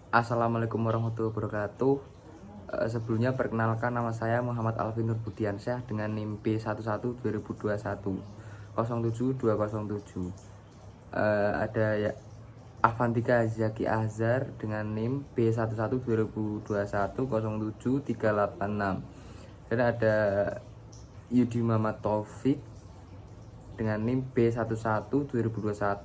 Assalamualaikum warahmatullahi wabarakatuh. Sebelumnya perkenalkan, nama saya Muhammad Alvin Nur Budiansyah dengan NIM B11 2021 07207. Ada ya Avantika Zaki Azhar dengan NIM B11 2021 07386. Dan ada Yudi Muhammad Taufik dengan NIM B11 2021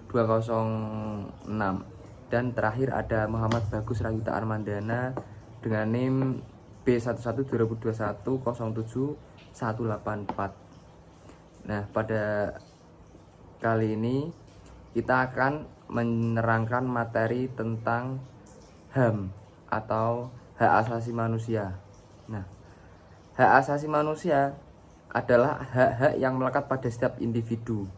07206. Dan terakhir ada Muhammad Bagus Rayuta Armandana dengan NIM B11 2021 07184. Nah, pada kali ini kita akan menerangkan materi tentang HAM atau hak asasi manusia. Nah, hak asasi manusia adalah hak-hak yang melekat pada setiap individu.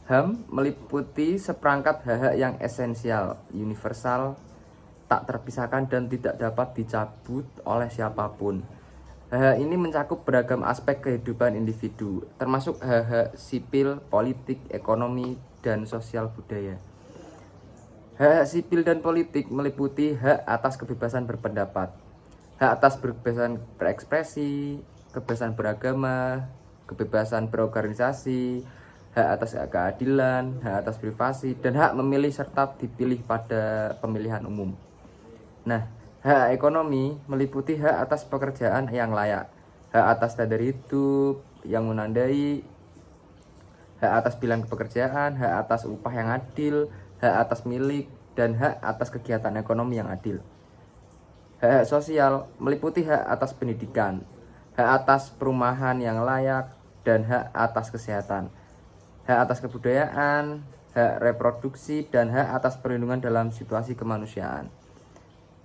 HAM meliputi seperangkat hak-hak yang esensial, universal, tak terpisahkan dan tidak dapat dicabut oleh siapapun. Hak-hak ini mencakup beragam aspek kehidupan individu, termasuk hak-hak sipil, politik, ekonomi, dan sosial budaya. Hak-hak sipil dan politik meliputi hak atas kebebasan berpendapat, hak atas kebebasan berekspresi, kebebasan beragama, kebebasan berorganisasi, hak atas keadilan, hak atas privasi, dan hak memilih serta dipilih pada pemilihan umum. Nah, hak ekonomi meliputi hak atas pekerjaan yang layak, hak atas standar hidup yang menandai, hak atas pilihan pekerjaan, hak atas upah yang adil, hak atas milik, dan hak atas kegiatan ekonomi yang adil. Hak sosial meliputi hak atas pendidikan, hak atas perumahan yang layak, dan hak atas kesehatan, hak atas kebudayaan, hak reproduksi, dan hak atas perlindungan dalam situasi kemanusiaan.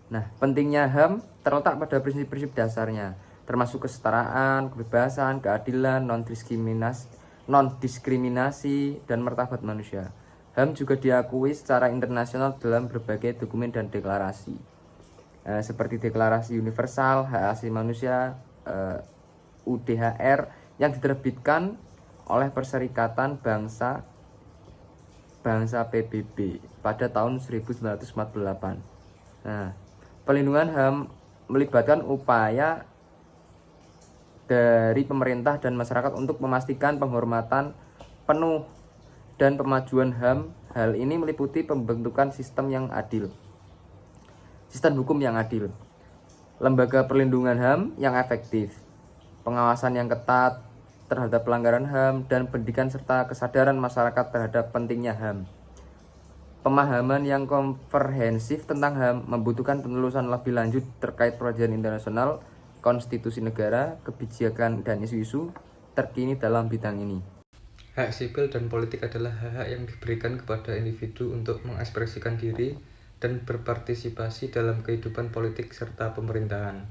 Nah, pentingnya HAM terletak pada prinsip-prinsip dasarnya, termasuk kesetaraan, kebebasan, keadilan, non-diskriminasi, dan martabat manusia. HAM juga diakui secara internasional dalam berbagai dokumen dan deklarasi, seperti Deklarasi Universal Hak Asasi Manusia UDHR yang diterbitkan oleh Perserikatan Bangsa PBB pada tahun 1948. Nah, pelindungan HAM melibatkan upaya dari pemerintah dan masyarakat untuk memastikan penghormatan penuh dan pemajuan HAM. Hal ini meliputi pembentukan sistem hukum yang adil, lembaga perlindungan HAM yang efektif, pengawasan yang ketat terhadap pelanggaran HAM, dan pendidikan serta kesadaran masyarakat terhadap pentingnya HAM. Pemahaman yang komprehensif tentang HAM membutuhkan penelusuran lebih lanjut terkait perjanjian internasional, konstitusi negara, kebijakan, dan isu-isu terkini dalam bidang ini. Hak sipil dan politik adalah hak-hak yang diberikan kepada individu untuk mengekspresikan diri dan berpartisipasi dalam kehidupan politik serta pemerintahan.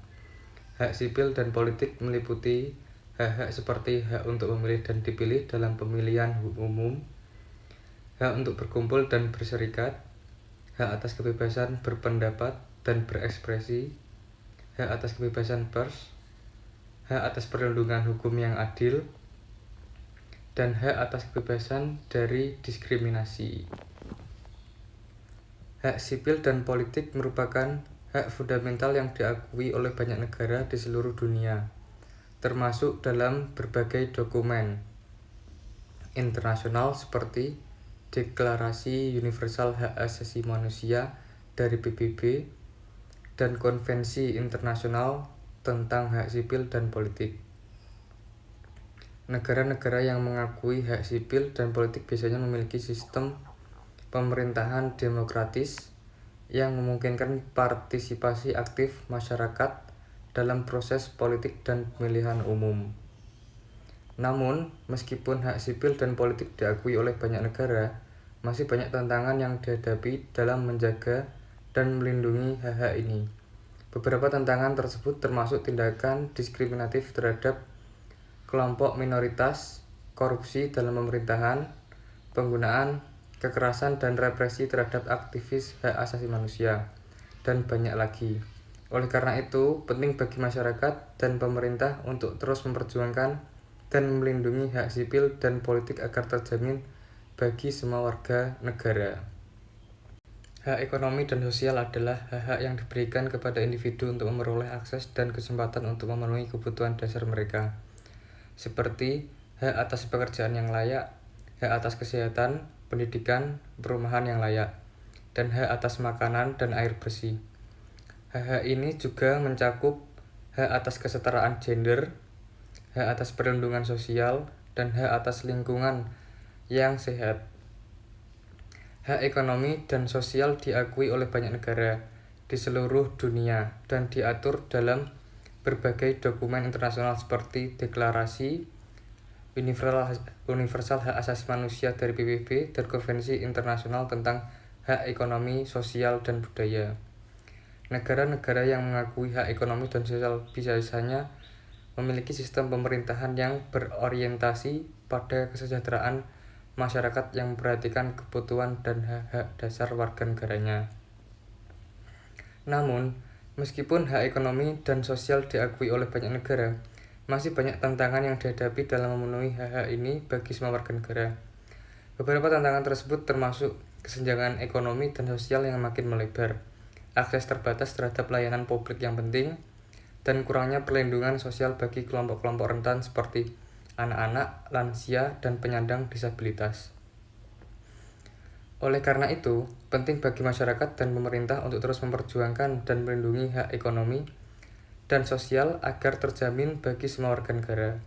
Hak sipil dan politik meliputi hak-hak seperti hak untuk memilih dan dipilih dalam pemilihan umum, hak untuk berkumpul dan berserikat, hak atas kebebasan berpendapat dan berekspresi, hak atas kebebasan pers, hak atas perlindungan hukum yang adil, dan hak atas kebebasan dari diskriminasi. Hak sipil dan politik merupakan hak fundamental yang diakui oleh banyak negara di seluruh dunia, termasuk dalam berbagai dokumen internasional seperti Deklarasi Universal Hak Asasi Manusia dari PBB dan Konvensi Internasional tentang Hak Sipil dan Politik. Negara-negara yang mengakui hak sipil dan politik biasanya memiliki sistem pemerintahan demokratis yang memungkinkan partisipasi aktif masyarakat dalam proses politik dan pemilihan umum. Namun, meskipun hak sipil dan politik diakui oleh banyak negara, masih banyak tantangan yang dihadapi dalam menjaga dan melindungi hak-hak ini. Beberapa tantangan tersebut termasuk tindakan diskriminatif terhadap kelompok minoritas, korupsi dalam pemerintahan, penggunaan kekerasan dan represi terhadap aktivis hak asasi manusia, dan banyak lagi. Oleh karena itu, penting bagi masyarakat dan pemerintah untuk terus memperjuangkan dan melindungi hak sipil dan politik agar terjamin bagi semua warga negara. Hak ekonomi dan sosial adalah hak-hak yang diberikan kepada individu untuk memperoleh akses dan kesempatan untuk memenuhi kebutuhan dasar mereka, seperti hak atas pekerjaan yang layak, hak atas kesehatan, pendidikan, perumahan yang layak, dan hak atas makanan dan air bersih. Hak-hak ini juga mencakup hak atas kesetaraan gender, hak atas perlindungan sosial, dan hak atas lingkungan yang sehat. Hak ekonomi dan sosial diakui oleh banyak negara di seluruh dunia dan diatur dalam berbagai dokumen internasional seperti Deklarasi Universal Hak Asasi Manusia dari PBB dan Konvensi Internasional tentang Hak Ekonomi, Sosial, dan Budaya. Negara-negara yang mengakui hak ekonomi dan sosial biasanya memiliki sistem pemerintahan yang berorientasi pada kesejahteraan masyarakat yang memperhatikan kebutuhan dan hak-hak dasar warga negaranya. Namun, meskipun hak ekonomi dan sosial diakui oleh banyak negara, masih banyak tantangan yang dihadapi dalam memenuhi hak-hak ini bagi semua warga negara. Beberapa tantangan tersebut termasuk kesenjangan ekonomi dan sosial yang makin melebar, akses terbatas terhadap layanan publik yang penting, dan kurangnya perlindungan sosial bagi kelompok-kelompok rentan seperti anak-anak, lansia, dan penyandang disabilitas. Oleh karena itu, penting bagi masyarakat dan pemerintah untuk terus memperjuangkan dan melindungi hak ekonomi dan sosial agar terjamin bagi semua warga negara.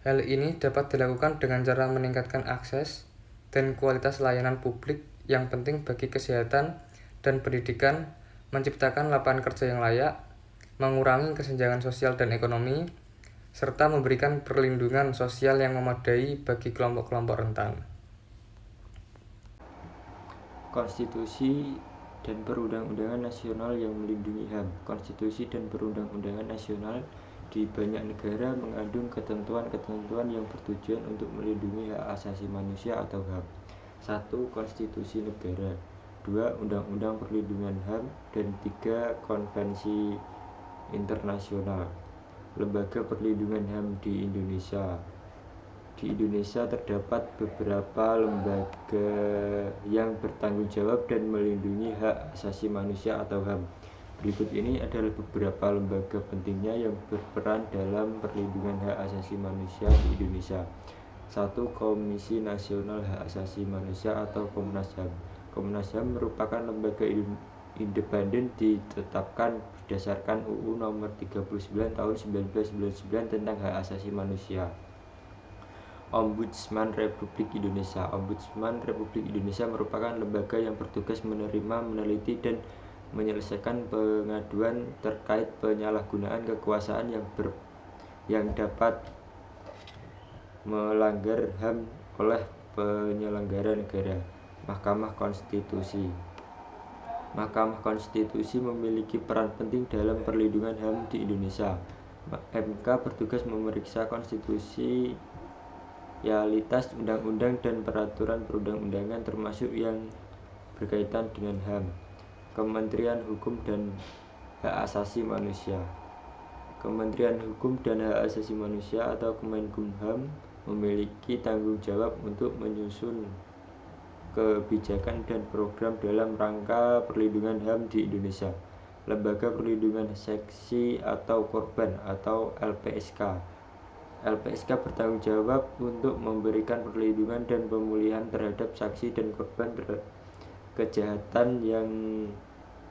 Hal ini dapat dilakukan dengan cara meningkatkan akses dan kualitas layanan publik yang penting bagi kesehatan dan pendidikan, menciptakan lapangan kerja yang layak, mengurangi kesenjangan sosial dan ekonomi, serta memberikan perlindungan sosial yang memadai bagi kelompok-kelompok rentan. Konstitusi dan perundang-undangan nasional yang melindungi HAM. Konstitusi dan perundang-undangan nasional di banyak negara mengandung ketentuan-ketentuan yang bertujuan untuk melindungi hak asasi manusia atau HAM. 1. Konstitusi negara, 2. Undang-undang perlindungan HAM, dan 3. Konvensi internasional. Lembaga perlindungan HAM di Indonesia. Di Indonesia terdapat beberapa lembaga yang bertanggung jawab dan melindungi hak asasi manusia atau HAM. Berikut ini adalah beberapa lembaga pentingnya yang berperan dalam perlindungan hak asasi manusia di Indonesia. 1. Komisi Nasional Hak Asasi Manusia atau Komnas HAM. Komnas HAM merupakan lembaga independen ditetapkan berdasarkan UU Nomor 39 Tahun 1999 tentang Hak Asasi Manusia. Ombudsman Republik Indonesia. Ombudsman Republik Indonesia merupakan lembaga yang bertugas menerima, meneliti, dan menyelesaikan pengaduan terkait penyalahgunaan kekuasaan yang dapat melanggar HAM oleh penyelenggara negara. Mahkamah Konstitusi. Mahkamah Konstitusi memiliki peran penting dalam perlindungan HAM di Indonesia. MK bertugas memeriksa konstitusi, realitas undang-undang dan peraturan perundang-undangan termasuk yang berkaitan dengan HAM. Kementerian Hukum dan Hak Asasi Manusia. Kementerian Hukum dan Hak Asasi Manusia atau Kemenkumham memiliki tanggung jawab untuk menyusun kebijakan dan program dalam rangka perlindungan HAM di Indonesia. Lembaga Perlindungan Saksi atau Korban atau LPSK. LPSK bertanggung jawab untuk memberikan perlindungan dan pemulihan terhadap saksi dan korban kejahatan yang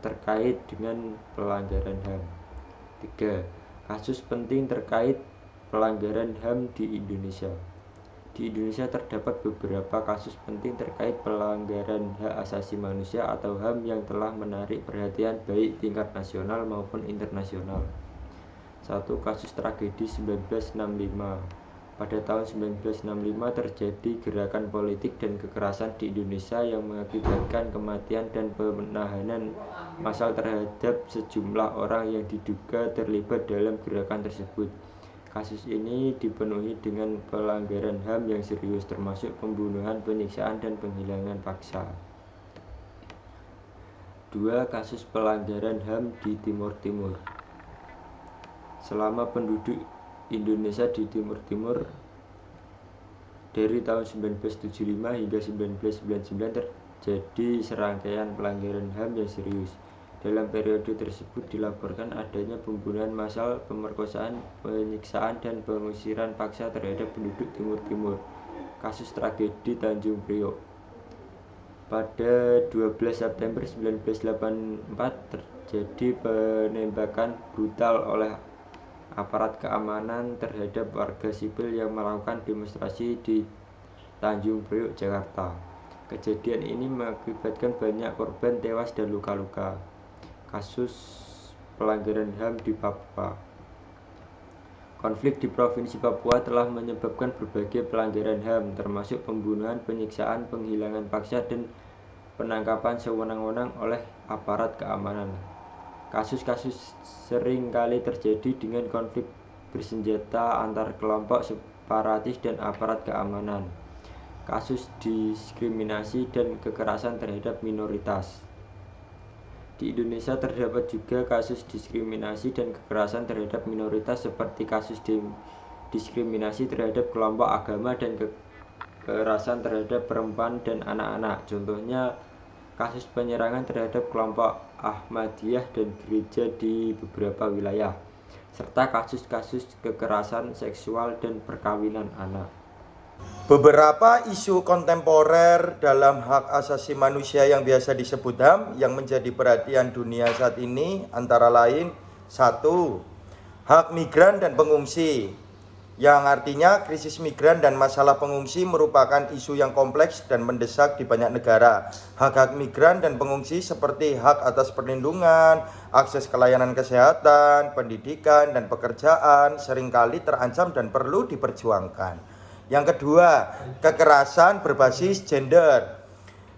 terkait dengan pelanggaran HAM. 3. Kasus penting terkait pelanggaran HAM di Indonesia. Di Indonesia terdapat beberapa kasus penting terkait pelanggaran hak asasi manusia atau HAM yang telah menarik perhatian baik tingkat nasional maupun internasional. 1. Kasus tragedi 1965. Pada tahun 1965 terjadi gerakan politik dan kekerasan di Indonesia yang mengakibatkan kematian dan penahanan massal terhadap sejumlah orang yang diduga terlibat dalam gerakan tersebut. Kasus ini dipenuhi dengan pelanggaran HAM yang serius termasuk pembunuhan, penyiksaan, dan penghilangan paksa. 2. Kasus pelanggaran HAM di Timur Timur. Selama penduduk Indonesia di Timur Timur dari tahun 1975 hingga 1999 terjadi serangkaian pelanggaran HAM yang serius. Dalam periode tersebut dilaporkan adanya pembunuhan massal, pemerkosaan, penyiksaan, dan pengusiran paksa terhadap penduduk Timur Timur. Kasus tragedi Tanjung Priok. Pada 12 September 1984 terjadi penembakan brutal oleh aparat keamanan terhadap warga sipil yang melakukan demonstrasi di Tanjung Priok, Jakarta. Kejadian ini mengakibatkan banyak korban tewas dan luka-luka. Kasus pelanggaran HAM di Papua. Konflik di Provinsi Papua telah menyebabkan berbagai pelanggaran HAM, termasuk pembunuhan, penyiksaan, penghilangan paksa, dan penangkapan sewenang-wenang oleh aparat keamanan. Kasus-kasus sering kali terjadi dengan konflik bersenjata antar kelompok separatis dan aparat keamanan. Kasus diskriminasi dan kekerasan terhadap minoritas. Di Indonesia terdapat juga kasus diskriminasi dan kekerasan terhadap minoritas seperti kasus diskriminasi terhadap kelompok agama dan kekerasan terhadap perempuan dan anak-anak. Contohnya kasus penyerangan terhadap kelompok Ahmadiyah dan gereja di beberapa wilayah, serta kasus-kasus kekerasan seksual dan perkawinan anak. Beberapa isu kontemporer dalam hak asasi manusia yang biasa disebut HAM yang menjadi perhatian dunia saat ini antara lain 1. Hak migran dan pengungsi, yang artinya krisis migran dan masalah pengungsi merupakan isu yang kompleks dan mendesak di banyak negara. Hak-hak migran dan pengungsi seperti hak atas perlindungan, akses ke layanan kesehatan, pendidikan, dan pekerjaan seringkali terancam dan perlu diperjuangkan. Yang kedua, kekerasan berbasis gender.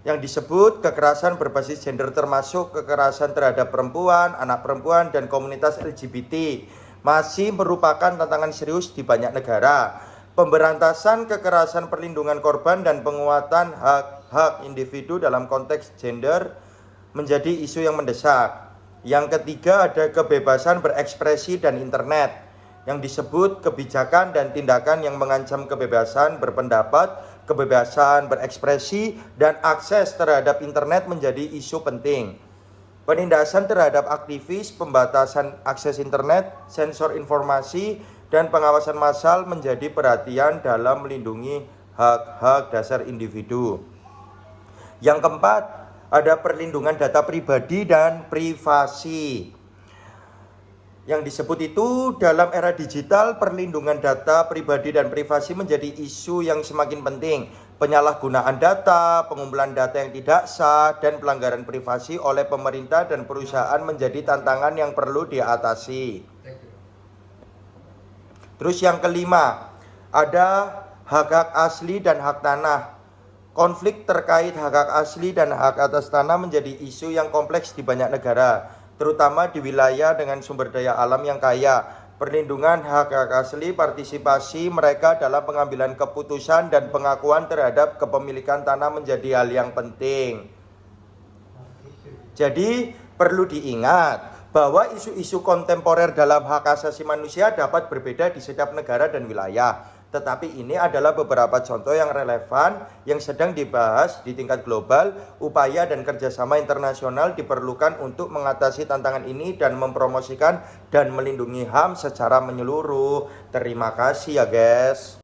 Yang disebut kekerasan berbasis gender termasuk kekerasan terhadap perempuan, anak perempuan, dan komunitas LGBT masih merupakan tantangan serius di banyak negara. Pemberantasan kekerasan, perlindungan korban, dan penguatan hak-hak individu dalam konteks gender menjadi isu yang mendesak. Yang ketiga, ada kebebasan berekspresi dan internet. Yang disebut kebijakan dan tindakan yang mengancam kebebasan berpendapat, kebebasan berekspresi, dan akses terhadap internet menjadi isu penting. Penindasan terhadap aktivis, pembatasan akses internet, sensor informasi, dan pengawasan massal menjadi perhatian dalam melindungi hak-hak dasar individu. Yang keempat, ada perlindungan data pribadi dan privasi. Yang disebut itu dalam era digital, perlindungan data pribadi dan privasi menjadi isu yang semakin penting. Penyalahgunaan data, pengumpulan data yang tidak sah, dan pelanggaran privasi oleh pemerintah dan perusahaan menjadi tantangan yang perlu diatasi. Terus yang kelima, ada hak-hak asli dan hak tanah. Konflik terkait hak-hak asli dan hak atas tanah menjadi isu yang kompleks di banyak negara, terutama di wilayah dengan sumber daya alam yang kaya. Perlindungan hak-hak asli, partisipasi mereka dalam pengambilan keputusan, dan pengakuan terhadap kepemilikan tanah menjadi hal yang penting. Jadi perlu diingat bahwa isu-isu kontemporer dalam hak asasi manusia dapat berbeda di setiap negara dan wilayah. Tetapi ini adalah beberapa contoh yang relevan yang sedang dibahas di tingkat global. Upaya dan kerjasama internasional diperlukan untuk mengatasi tantangan ini dan mempromosikan dan melindungi HAM secara menyeluruh. Terima kasih ya guys.